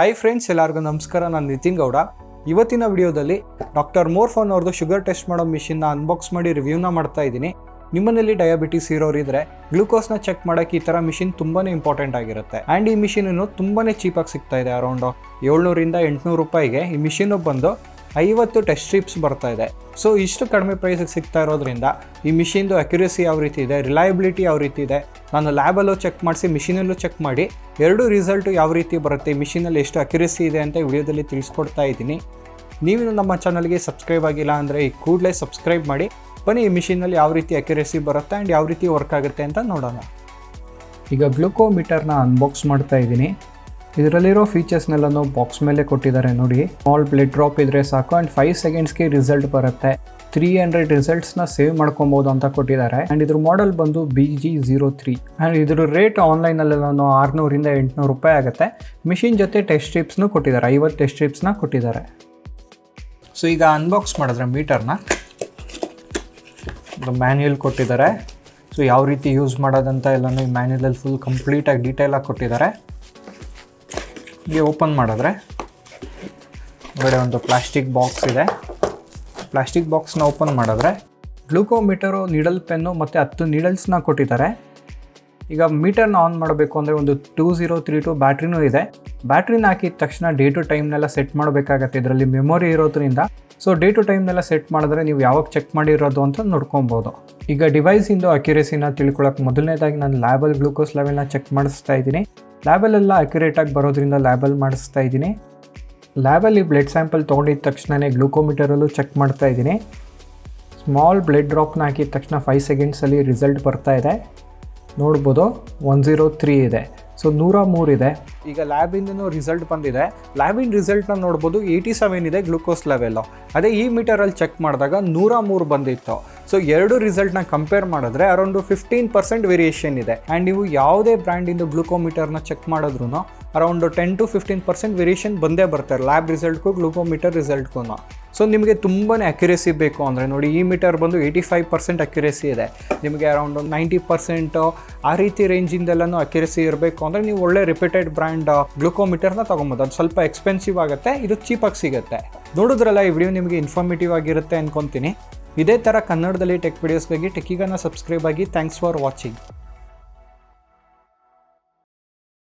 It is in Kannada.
ಹಾಯ್ ಫ್ರೆಂಡ್ಸ್, ಎಲ್ಲರಿಗೂ ನಮಸ್ಕಾರ. ನಾನು ನಿತಿನ್ ಗೌಡ. ಇವತ್ತಿನ ವಿಡಿಯೋದಲ್ಲಿ ಡಾಕ್ಟರ್ ಮೋರ್ಫೋನ್ ಅವ್ರದ್ದು ಶುಗರ್ ಟೆಸ್ಟ್ ಮಾಡೋ ಮಿಷಿನ್ನ ಅನ್ಬಾಕ್ಸ್ ಮಾಡಿ ರಿವ್ಯೂನ ಮಾಡ್ತಾ ಇದ್ದೀನಿ. ನಿಮ್ಮನೇಲಿ ಡಯಾಬಿಟಿಸ್ ಇರೋರಿದ್ರೆ ಗ್ಲೂಕೋಸ್ನ ಚೆಕ್ ಮಾಡೋಕ್ಕೆ ಈ ಥರ ಮಿಷಿನ್ ತುಂಬಾ ಇಂಪಾರ್ಟೆಂಟ್ ಆಗಿರುತ್ತೆ. ಆ್ಯಂಡ್ ಈ ಮಿಷಿನನ್ನು ತುಂಬಾ ಚೀಪಾಗಿ ಸಿಗ್ತಾ ಇದೆ. ಅರೌಂಡು 700ರಿಂದ 800 ರೂಪಾಯಿಗೆ ಈ ಮಿಷಿನು ಬಂದು 50 ಟೆಸ್ಟ್ ಸ್ಟ್ರಿಪ್ಸ್ ಬರ್ತಾ ಇದೆ. ಸೊ ಇಷ್ಟು ಕಡಿಮೆ ಪ್ರೈಸಿಗೆ ಸಿಗ್ತಾ ಇರೋದ್ರಿಂದ ಈ ಮಿಷಿನ್ದು ಅಕ್ಯುರೇಸಿ ಯಾವ ರೀತಿ ಇದೆ, ರಿಲಯಬಿಲಿಟಿ ಯಾವ ರೀತಿ ಇದೆ, ನಾನು ಲ್ಯಾಬಲ್ಲೂ ಚೆಕ್ ಮಾಡಿಸಿ ಮಿಷಿನಲ್ಲೂ ಚೆಕ್ ಮಾಡಿ ಎರಡೂ ರಿಸಲ್ಟು ಯಾವ ರೀತಿ ಬರುತ್ತೆ, ಈ ಮಿಷಿನಲ್ಲಿ ಎಷ್ಟು ಅಕ್ಯುರೇಸಿ ಇದೆ ಅಂತ ವಿಡಿಯೋದಲ್ಲಿ ತಿಳಿಸ್ಕೊಡ್ತಾ ಇದ್ದೀನಿ. ನೀವು ನಮ್ಮ ಚಾನಲ್ಗೆ ಸಬ್ಸ್ಕ್ರೈಬ್ ಆಗಿಲ್ಲ ಅಂದರೆ ಈ ಕೂಡಲೇ ಸಬ್ಸ್ಕ್ರೈಬ್ ಮಾಡಿ. ಬನ್ನಿ ಈ ಮಿಷಿನಲ್ಲಿ ಯಾವ ರೀತಿ ಅಕ್ಯುರೇಸಿ ಬರುತ್ತೆ ಆ್ಯಂಡ್ ಯಾವ ರೀತಿ ವರ್ಕ್ ಆಗುತ್ತೆ ಅಂತ ನೋಡೋಣ. ಈಗ ಗ್ಲೂಕೋಮೀಟರ್ನ ಅನ್ಬಾಕ್ಸ್ ಮಾಡ್ತಾ ಇದ್ದೀನಿ. ಇದರಲ್ಲಿರೋ ಫೀಚರ್ಸ್ನೆಲ್ಲನೂ ಬಾಕ್ಸ್ ಮೇಲೆ ಕೊಟ್ಟಿದ್ದಾರೆ ನೋಡಿ. ಸ್ಮಾಲ್ ಬ್ಲಡ್ ಡ್ರಾಪ್ ಇದ್ದರೆ ಸಾಕು ಆ್ಯಂಡ್ 5 ಸೆಕೆಂಡ್ಸ್ಗೆ ರಿಸಲ್ಟ್ ಬರುತ್ತೆ. 300 ರಿಸಲ್ಟ್ಸ್ನ ಸೇವ್ ಮಾಡ್ಕೊಬೋದು ಅಂತ ಕೊಟ್ಟಿದ್ದಾರೆ. ಆ್ಯಂಡ್ ಇದ್ರ ಮಾಡೆಲ್ ಬಂದು BG03 ಆ್ಯಂಡ್ ಇದ್ರ ರೇಟ್ ಆನ್ಲೈನಲ್ಲೆಲ್ಲನೂ 600ರಿಂದ 800 ರೂಪಾಯಿ ಆಗುತ್ತೆ. ಮಿಷಿನ್ ಜೊತೆ ಟೆಸ್ಟ್ ಸ್ಟ್ರಿಪ್ಸ್ನೂ ಕೊಟ್ಟಿದ್ದಾರೆ, 50 ಟೆಸ್ಟ್ ಸ್ಟ್ರಿಪ್ಸ್ನ ಕೊಟ್ಟಿದ್ದಾರೆ. ಸೊ ಈಗ ಅನ್ಬಾಕ್ಸ್ ಮಾಡಿದ್ರೆ ಮೀಟರ್ನ ಮ್ಯಾನ್ಯಲ್ ಕೊಟ್ಟಿದ್ದಾರೆ. ಸೊ ಯಾವ ರೀತಿ ಯೂಸ್ ಮಾಡೋದಂತ ಎಲ್ಲನೂ ಈ ಮ್ಯಾನ್ಯಲಲ್ಲಿ ಫುಲ್ ಕಂಪ್ಲೀಟಾಗಿ ಡೀಟೇಲಾಗಿ ಕೊಟ್ಟಿದ್ದಾರೆ. ಹೀಗೆ ಓಪನ್ ಮಾಡಿದ್ರೆ ಹೊರಗಡೆ ಒಂದು ಪ್ಲಾಸ್ಟಿಕ್ ಬಾಕ್ಸ್ ಇದೆ. ಪ್ಲಾಸ್ಟಿಕ್ ಬಾಕ್ಸ್ನ ಓಪನ್ ಮಾಡಿದ್ರೆ ಗ್ಲೂಕೋಮೀಟರು, ನೀಡಲ್ ಪೆನ್ನು ಮತ್ತು 10 ನೀಡಲ್ಸ್ನ ಕೊಟ್ಟಿದ್ದಾರೆ. ಈಗ ಮೀಟರ್ನ ಆನ್ ಮಾಡಬೇಕು ಅಂದರೆ ಒಂದು 2032 ಬ್ಯಾಟ್ರಿನೂ ಇದೆ. ಬ್ಯಾಟ್ರಿನ ಹಾಕಿದ ತಕ್ಷಣ ಡೇ ಟು ಟೈಮ್ನೆಲ್ಲ ಸೆಟ್ ಮಾಡಬೇಕಾಗತ್ತೆ. ಇದರಲ್ಲಿ ಮೆಮೊರಿ ಇರೋದ್ರಿಂದ ಸೊ ಡೇ ಟು ಟೈಮ್ನೆಲ್ಲ ಸೆಟ್ ಮಾಡಿದ್ರೆ ನೀವು ಯಾವಾಗ ಚೆಕ್ ಮಾಡಿರೋದು ಅಂತ ನೋಡ್ಕೊಬೋದು. ಈಗ ಡಿವೈಸಿಂದು ಅಕ್ಯುರೇಸಿನ ತಿಳ್ಕೊಳ್ಳೋಕೆ ಮೊದಲನೇದಾಗಿ ನಾನು ಲ್ಯಾಬಲ್ ಗ್ಲೂಕೋಸ್ ಲೆವೆಲ್ನ ಚೆಕ್ ಮಾಡಿಸ್ತಾ ಇದ್ದೀನಿ. ಲ್ಯಾಬಲೆಲ್ಲ ಅಕ್ಯುರೇಟಾಗಿ ಬರೋದ್ರಿಂದ ಲ್ಯಾಬಲ್ ಮಾಡಿಸ್ತಾ ಇದ್ದೀನಿ. ಲ್ಯಾಬಲ್ಲಿ ಬ್ಲಡ್ ಸ್ಯಾಂಪಲ್ ತೊಗೊಂಡಿದ್ದ ತಕ್ಷಣವೇ ಗ್ಲೂಕೋಮೀಟರಲ್ಲೂ ಚೆಕ್ ಮಾಡ್ತಾ ಇದ್ದೀನಿ. ಸ್ಮಾಲ್ ಬ್ಲಡ್ ಡ್ರಾಪ್ನ ಹಾಕಿದ ತಕ್ಷಣ 5 ಸೆಕೆಂಡ್ಸಲ್ಲಿ ರಿಸಲ್ಟ್ ಬರ್ತಾ ಇದೆ. ನೋಡ್ಬೋದು 103 ಇದೆ. ಸೊ 103 ಇದೆ. ಈಗ ಲ್ಯಾಬಿಂದನೂ ರಿಸಲ್ಟ್ ಬಂದಿದೆ. ಲ್ಯಾಬಿನ ರಿಸಲ್ಟ್ನ ನೋಡ್ಬೋದು 87 ಇದೆ ಗ್ಲೂಕೋಸ್ ಲೆವೆಲ್ಲು. ಅದೇ ಈ ಮೀಟರಲ್ಲಿ ಚೆಕ್ ಮಾಡಿದಾಗ 103 ಬಂದಿತ್ತು. ಸೊ ಎರಡು ರಿಸಲ್ಟ್ನ ಕಂಪೇರ್ ಮಾಡಿದ್ರೆ ಅರೌಂಡು 15% ವೇರಿಯೇಷನ್ ಇದೆ. ಆ್ಯಂಡ್ ನೀವು ಯಾವುದೇ ಬ್ರ್ಯಾಂಡಿಂದು ಗ್ಲೂಕೋಮೀಟರ್ನ ಚೆಕ್ ಮಾಡಿದ್ರೂ ಅರೌಂಡು 10 to 15% ವೇರಿಯೇಷನ್ ಬಂದೇ ಬರ್ತಾರೆ ಲ್ಯಾಬ್ ರಿಸಲ್ಟ್ಗೂ ಗ್ಲೂಕೋಮೀಟರ್ ರಿಸಲ್ಟ್ಗೂ. ಸೊ ನಿಮಗೆ ತುಂಬಾ ಅಕ್ಯುರೇಸಿ ಬೇಕು ಅಂದರೆ ನೋಡಿ, ಈ ಮೀಟರ್ ಬಂದು 85% ಅಕ್ಯುರೇಸಿ ಇದೆ. ನಿಮಗೆ ಅರೌಂಡು 90% ಆ ರೀತಿ ರೇಂಜಿಂದೆಲ್ಲನೂ ಅಕ್ಯುರೇಸಿ ಇರಬೇಕು ಅಂದರೆ ನೀವು ಒಳ್ಳೆ ರಿಪೀಟೆಡ್ ಬ್ರ್ಯಾಂಡ್ ಗ್ಲೂಕೋಮೀಟರ್ನ ತೊಗೊಬೋದು. ಅದು ಸ್ವಲ್ಪ ಎಕ್ಸ್ಪೆನ್ಸಿವ್ ಆಗುತ್ತೆ, ಇದು ಚೀಪಾಗಿ ಸಿಗುತ್ತೆ. ನೋಡಿದ್ರಲ್ಲ, ಈ ವಿಡಿಯೋ ನಿಮಗೆ ಇನ್ಫಾರ್ಮೇಟಿವ್ ಆಗಿರುತ್ತೆ ಅಂದ್ಕೊತೀನಿ. ಇದೇ ಥರ ಕನ್ನಡದಲ್ಲಿ ಟೆಕ್ ವಿಡಿಯೋಸ್ಗಾಗಿ ಟೆಕ್ಕಿಗನ್ನ ಸಬ್ಸ್ಕ್ರೈಬ್ ಆಗಿ. Thanks for watching.